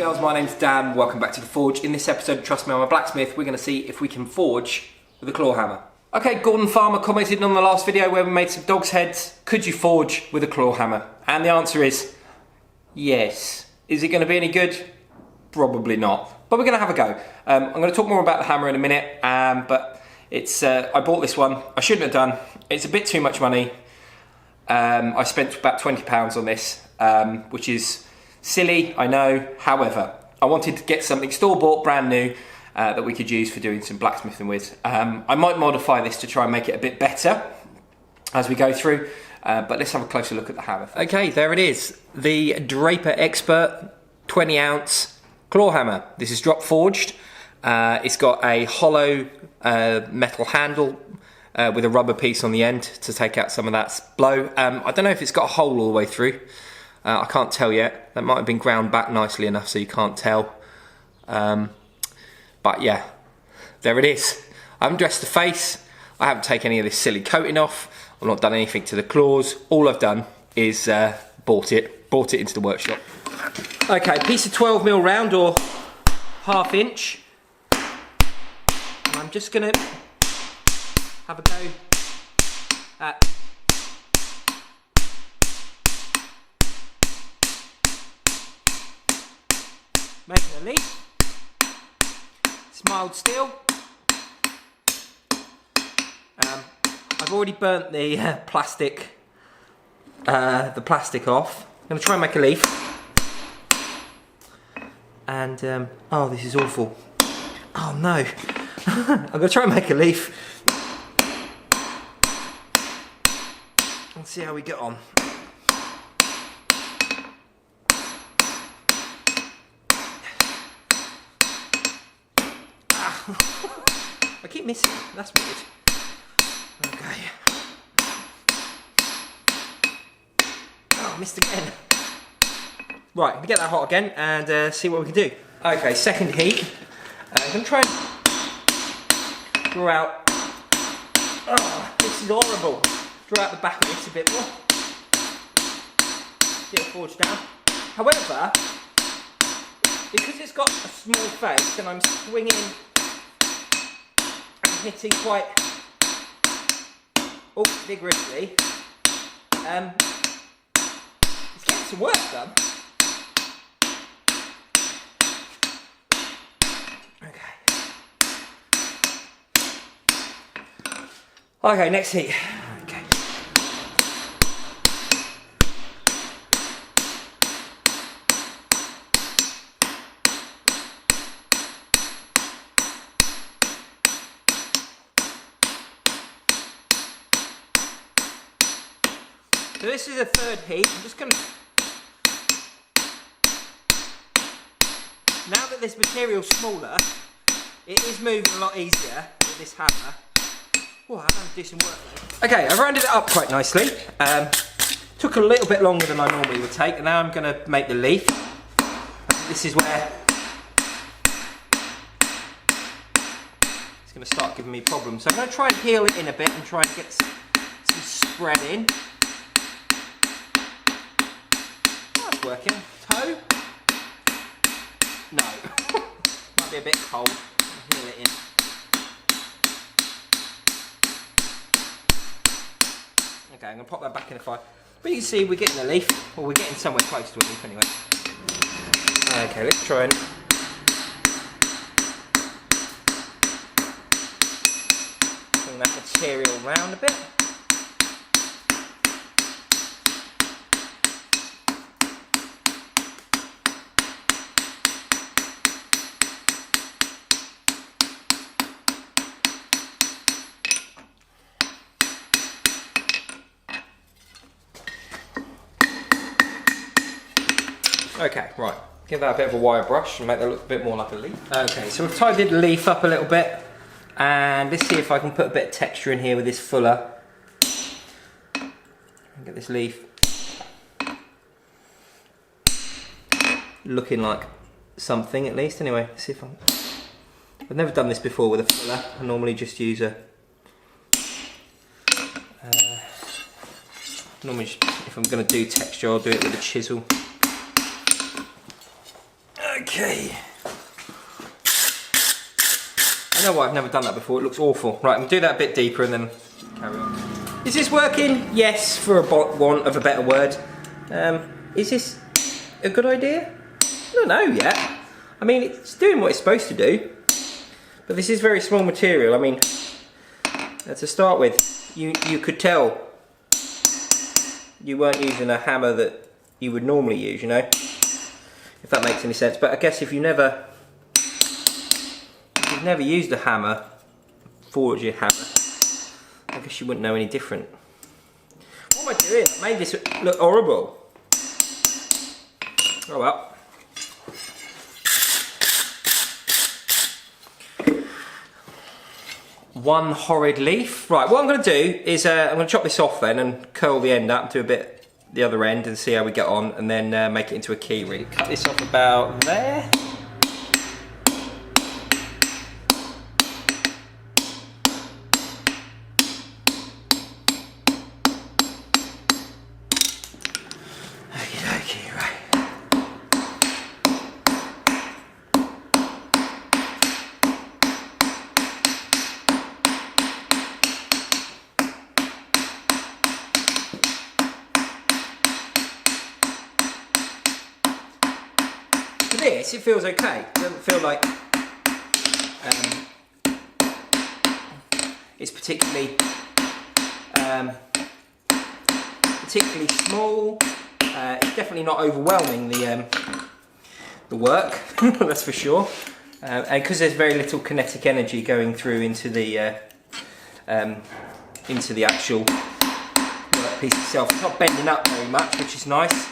girls, my name's Dan, welcome back to The Forge. In this episode of Trust Me, I'm a Blacksmith, we're going to see if we can forge with a claw hammer. Okay, Gordon Farmer commented on the last video where we made some dog's heads, could you forge with a claw hammer? And the answer is yes. Is it going to be any good? Probably not, but we're going to have a go. I'm going to talk more about the hammer in a minute, but it's I bought this one, I shouldn't have done, it's a bit too much money. I spent about £20 on this, which is silly, I know. However, I wanted to get something store-bought, brand new, that we could use for doing some blacksmithing with. I might modify this to try and make it a bit better as we go through, but let's have a closer look at the hammer. Okay, there it is. The Draper Expert 20 ounce claw hammer. This is drop forged. It's got a hollow metal handle with a rubber piece on the end to take out some of that blow. I don't know if it's got a hole all the way through. I can't tell yet. That might have been ground back nicely enough so you can't tell. But yeah, there it is. I haven't dressed the face. I haven't taken any of this silly coating off. I've not done anything to the claws. All I've done is bought it into the workshop. Okay, piece of 12mm round or ½ inch. And I'm just gonna have a go at making a leaf. It's mild steel. I've already burnt the plastic off. I'm going to try and make a leaf. And oh, this is awful. Oh no! I'm going to try and make a leaf. Let's see how we get on. I keep missing. That's weird. Okay. Oh, I missed again. Right, we get that hot again and see what we can do. Okay, second heat. I'm going to try and draw out. Oh, this is horrible. Draw out the back of this a bit more. Get it forged down. However, because it's got a small face and I'm swinging and hitting quite vigorously, it's getting some work done. Okay, next heat. Okay. So this is a third heat. I'm just going to... Now that this material's smaller, it is moving a lot easier with this hammer. Oh, I've done decent work there. Okay, I rounded it up quite nicely. Took a little bit longer than I normally would take, and now I'm going to make the leaf. This is where it's going to start giving me problems. So I'm going to try and peel it in a bit and try and get some spread in. Oh, that's working. Toe? No. Might be a bit cold. I'll peel it in. Okay, I'm going to pop that back in the fire. But you can see we're getting a leaf, or we're getting somewhere close to a leaf anyway. Okay, let's try and... bring that material round a bit. Okay, right, give that a bit of a wire brush and make that look a bit more like a leaf. Okay, so we've tidied the leaf up a little bit, and let's see if I can put a bit of texture in here with this fuller. Get this leaf looking like something at least. Anyway, see if I've never done this before with a fuller. I normally just use a if I'm going to do texture, I'll do it with a chisel. Okay. Okay. I know why I've never done that before, it looks awful. Right, I'm gonna do that a bit deeper and then carry on. Is this working? Yes, for a want of a better word. Is this a good idea? I don't know yet. I mean, it's doing what it's supposed to do. But this is very small material. I mean, to start with, you could tell you weren't using a hammer that you would normally use, you know? If that makes any sense. But I guess if you've never used a hammer, forged hammer, I guess you wouldn't know any different. What am I doing? I made this look horrible. Oh well. One horrid leaf. Right, what I'm going to do is I'm going to chop this off then and curl the end up, do a bit the other end and see how we get on, and then make it into a key ring. Cut this off about there. This, it feels okay. It doesn't feel like it's particularly small. It's definitely not overwhelming the work, that's for sure. And because there's very little kinetic energy going through into the actual workpiece itself. It's not bending up very much, which is nice.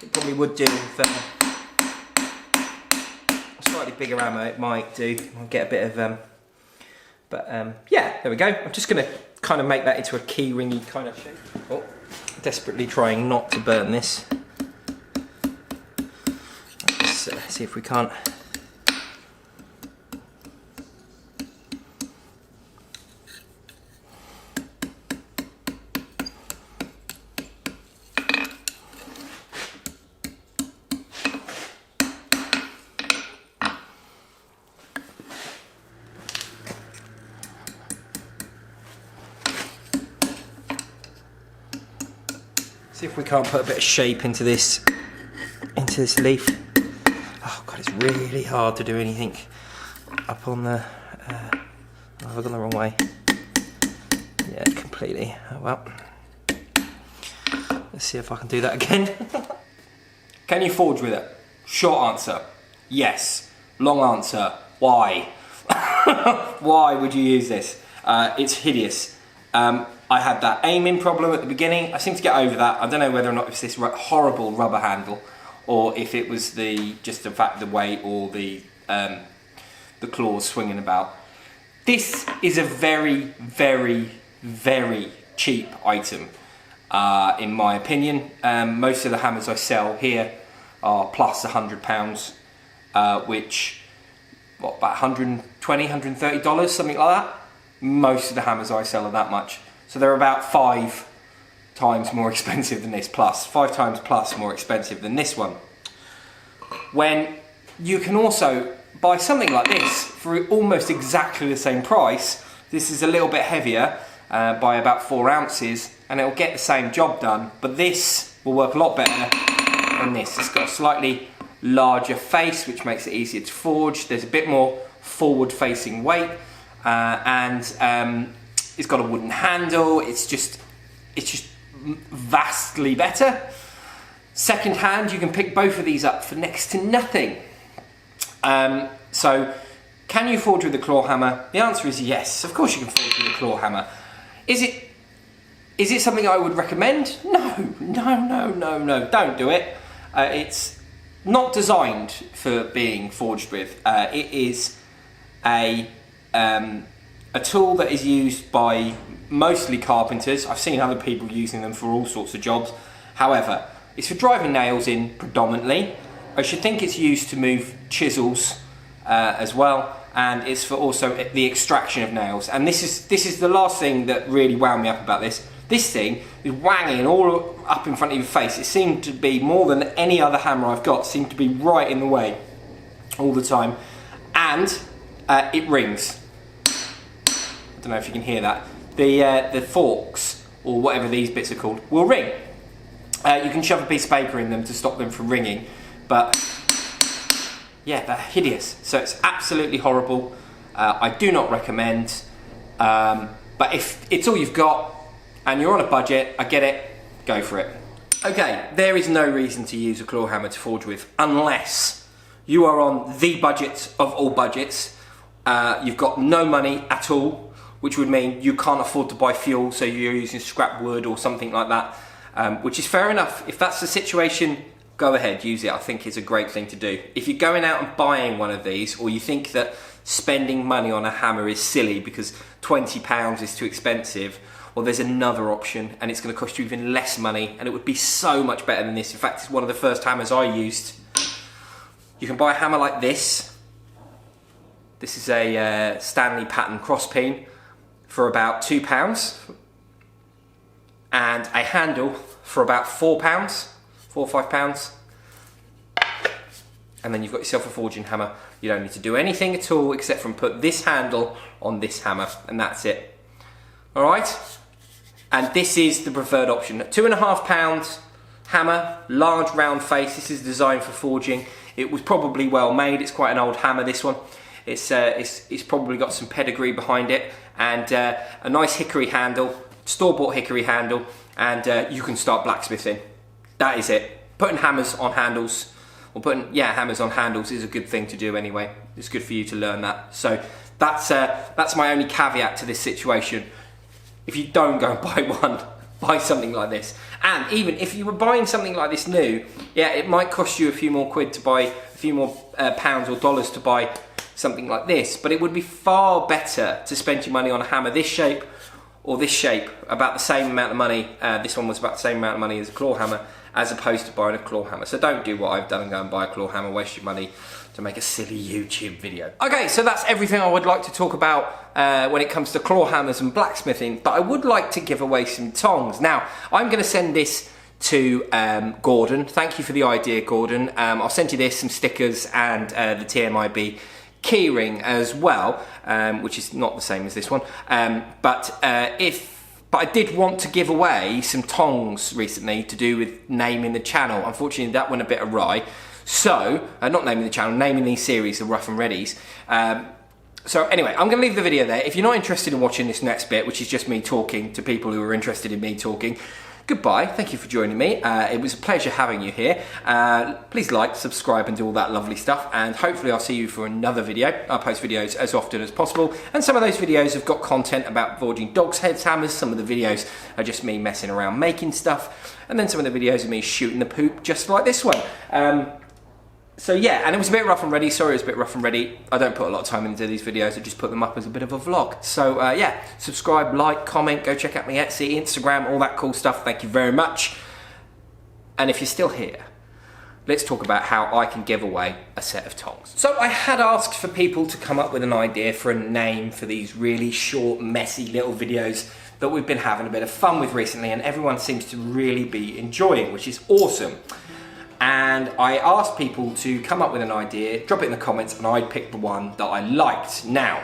It probably would do if slightly bigger hammer, it might do. I'll get a bit of yeah, there we go. I'm just going to kind of make that into a key ringy kind of shape. Oh, desperately trying not to burn this. Let's see if we can't. See if we can't put a bit of shape into this leaf. Oh god, it's really hard to do anything up on the. Oh, I've gone the wrong way. Yeah, completely. Oh well. Let's see if I can do that again. Can you forge with it? Short answer, yes. Long answer, why? Why would you use this? It's hideous. I had that aiming problem at the beginning. I seem to get over that. I don't know whether or not it's this horrible rubber handle, or if it was just the fact of the weight or the claws swinging about. This is a very, very, very cheap item, in my opinion. Most of the hammers I sell here are plus £100, which, what, about $120, $130, something like that. Most of the hammers I sell are that much. So they're about 5 times more expensive than this, 5 times plus more expensive than this one. When you can also buy something like this for almost exactly the same price. This is a little bit heavier by about 4 ounces, and it'll get the same job done, but this will work a lot better than this. It's got a slightly larger face, which makes it easier to forge. There's a bit more forward facing weight, and it's got a wooden handle. It's just vastly better. Second hand, you can pick both of these up for next to nothing. So, can you forge with a claw hammer? The answer is yes. Of course you can forge with a claw hammer. Is it something I would recommend? No. Don't do it. It's not designed for being forged with. It is a tool that is used by mostly carpenters. I've seen other people using them for all sorts of jobs. However, it's for driving nails in predominantly. I should think it's used to move chisels as well, and it's for also the extraction of nails. And this is the last thing that really wound me up about this. This thing is wanging all up in front of your face. It seemed to be, more than any other hammer I've got, seemed to be right in the way. all the time, and it rings. I don't know if you can hear that. The forks, or whatever these bits are called, will ring. You can shove a piece of paper in them to stop them from ringing, but yeah, they're hideous. So it's absolutely horrible. I do not recommend, but if it's all you've got and you're on a budget, I get it, go for it. Okay, there is no reason to use a claw hammer to forge with unless you are on the budget of all budgets. You've got no money at all, which would mean you can't afford to buy fuel, so you're using scrap wood or something like that, which is fair enough. If that's the situation, go ahead, use it. I think it's a great thing to do. If you're going out and buying one of these, or you think that spending money on a hammer is silly because £20 is too expensive, well, there's another option, and it's going to cost you even less money, and it would be so much better than this. In fact, it's one of the first hammers I used. You can buy a hammer like this. This is a Stanley pattern crosspeen for about £2, and a handle for about £4, £4 or £5. And then you've got yourself a forging hammer. You don't need to do anything at all except from put this handle on this hammer, and that's it. All right? And this is the preferred option. £2.5 hammer, large round face. This is designed for forging. It was probably well made. It's quite an old hammer, this one. It's probably got some pedigree behind it, and a nice hickory handle, store-bought hickory handle, and you can start blacksmithing. That is it. Putting hammers on handles, or putting hammers on handles is a good thing to do anyway. It's good for you to learn that. So that's my only caveat to this situation. If you don't go and buy one, buy something like this. And even if you were buying something like this new, yeah, it might cost you a few more quid to buy, a few more pounds or dollars to buy something like this, but it would be far better to spend your money on a hammer this shape or this shape, about the same amount of money. This one was about the same amount of money as a claw hammer, as opposed to buying a claw hammer. So don't do what I've done and go and buy a claw hammer, waste your money to make a silly YouTube video. Okay, so that's everything I would like to talk about when it comes to claw hammers and blacksmithing, but I would like to give away some tongs. Now, I'm going to send this to Gordon. Thank you for the idea, Gordon. I'll send you this, some stickers, and the TMIB keyring as well, which is not the same as this one. But I did want to give away some tongs recently to do with naming the channel. Unfortunately, that went a bit awry. So, not naming the channel, naming these series, the Rough and Readies. So anyway, I'm going to leave the video there. If you're not interested in watching this next bit, which is just me talking to people who are interested in me talking, goodbye. Thank you for joining me. It was a pleasure having you here. Please like, subscribe, and do all that lovely stuff. And hopefully I'll see you for another video. I post videos as often as possible. And some of those videos have got content about forging dogs' heads hammers. Some of the videos are just me messing around making stuff. And then some of the videos are me shooting the poop, just like this one. So yeah, and it was a bit rough and ready. Sorry, it was a bit rough and ready. I don't put a lot of time into these videos. I just put them up as a bit of a vlog. So yeah, subscribe, like, comment, go check out my Etsy, Instagram, all that cool stuff. Thank you very much. And if you're still here, let's talk about how I can give away a set of tongs. So I had asked for people to come up with an idea for a name for these really short, messy little videos that we've been having a bit of fun with recently, and everyone seems to really be enjoying, which is awesome. And I asked people to come up with an idea, drop it in the comments, and I picked the one that I liked. Now,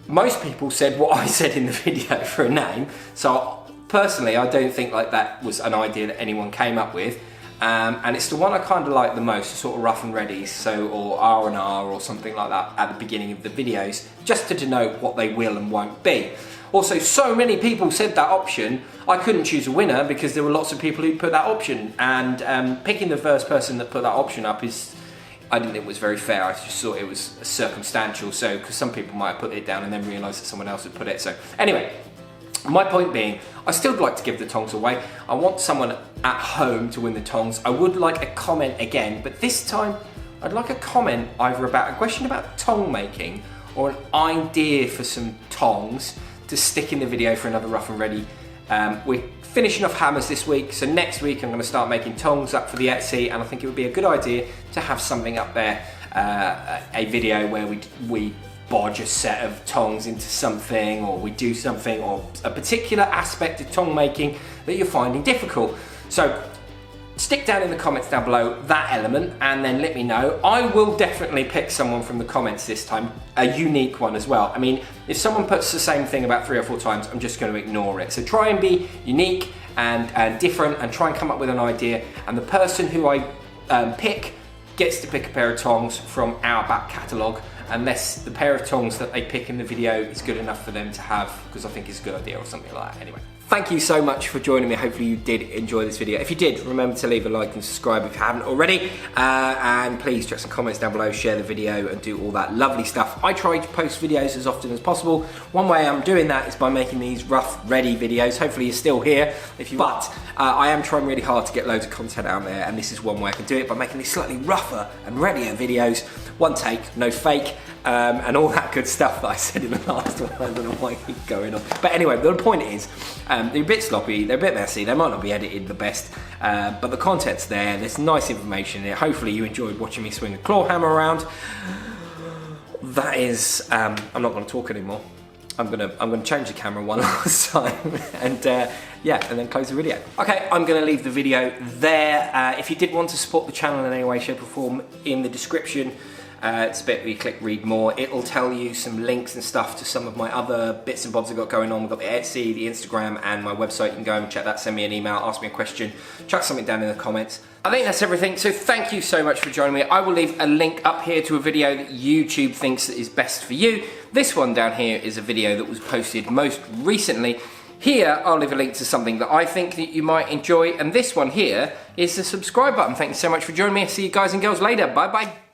most people said what I said in the video for a name, so personally I don't think like that was an idea that anyone came up with, and it's the one I kind of like the most, sort of Rough and Ready, so, or R&R or something like that at the beginning of the videos, just to denote what they will and won't be. Also, so many people said that option, I couldn't choose a winner because there were lots of people who put that option, and picking the first person that put that option up I didn't think it was very fair. I just thought it was circumstantial, so, because some people might have put it down and then realised that someone else had put it. So anyway, my point being, I still would like to give the tongs away. I want someone at home to win the tongs. I would like a comment again, but this time I'd like a comment either about a question about tong making or an idea for some tongs to stick in the video for another Rough and Ready. We're finishing off hammers this week, so next week I'm going to start making tongs up for the Etsy, and I think it would be a good idea to have something up there, a video where we bodge a set of tongs into something, or we do something, or a particular aspect of tong making that you're finding difficult. So stick down in the comments down below that element and then let me know. I will definitely pick someone from the comments this time, a unique one as well. I mean, if someone puts the same thing about 3 or 4 times, I'm just going to ignore it. So try and be unique and different and try and come up with an idea. And the person who I pick gets to pick a pair of tongs from our back catalogue, unless the pair of tongs that they pick in the video is good enough for them to have, because I think it's a good idea or something like that. Anyway, thank you so much for joining me. Hopefully you did enjoy this video. If you did, remember to leave a like and subscribe if you haven't already. And please drop some comments down below, share the video and do all that lovely stuff. I try to post videos as often as possible. One way I'm doing that is by making these rough, ready videos. Hopefully you're still here. But I am trying really hard to get loads of content out there, and this is one way I can do it, by making these slightly rougher and readier videos. One take, no fake, and all that good stuff that I said in the last one. I don't know why I keep going on. But anyway, the point is, they're a bit sloppy, they're a bit messy, they might not be edited the best, but the content's there, there's nice information in it. Hopefully you enjoyed watching me swing a claw hammer around. That is, I'm not going to talk anymore. I'm gonna change the camera one last time and yeah, and then close the video. Okay, I'm gonna leave the video there. If you did want to support the channel in any way, shape or form, in the description, it's a bit where you click read more. It'll tell you some links and stuff to some of my other bits and bobs I've got going on. We've got the Etsy, the Instagram and my website. You can go and check that, send me an email, ask me a question, chuck something down in the comments. I think that's everything, so thank you so much for joining me. I will leave a link up here to a video that YouTube thinks is best for you. This one down here is a video that was posted most recently. Here, I'll leave a link to something that I think that you might enjoy, and this one here is the subscribe button. Thank you so much for joining me. See you guys and girls later. Bye bye.